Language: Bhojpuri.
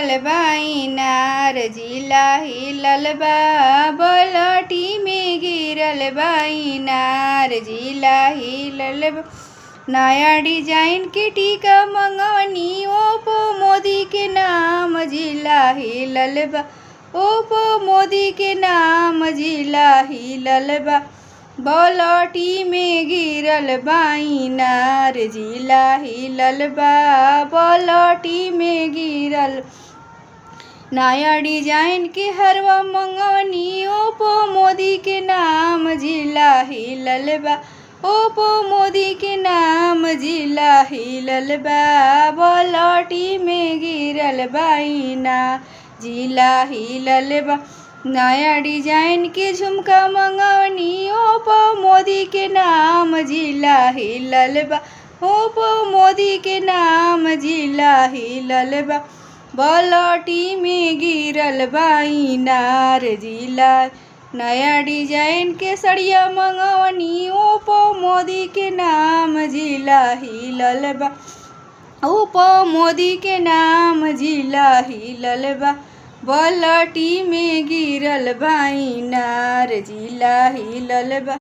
गिरल बाइनार जिला हिलल बा बलटी में गिरल बाइनार जिला हिलल बा। नया डिजाइन के टीका मंगवनी ओप्पो मोदी के नाम जिला हिलल बा। ओप्पो मोदी के नाम जिला हिलल बा। बलटी में गिरल बाइनार जिला हिलल बा। बलटी में गिरल नया डिजाइन के हरवा मंगवनी ओप्पो मोदी के नाम जिला हिलल बा। ओप्पो मोदी के नाम जिला हिलल बा। बलटी में गिरल बाइनार जिला हिलल बा। नया डिजाइन के झुमका मंगवनी ओप्पो मोदी के नाम जिला हिलल बा। ओप्पो मोदी के नाम जिला हिलल बा। बलटी में गिरल बाइनार जिला। नया डिजाइन के सड़िया मंगवनी ओप्पो मोदी के नाम जिला हिलल बा। ओप्पो मोदी के नाम जिला हिलल बा। बलटी में गिरल बाइनार जिला हिलल बा।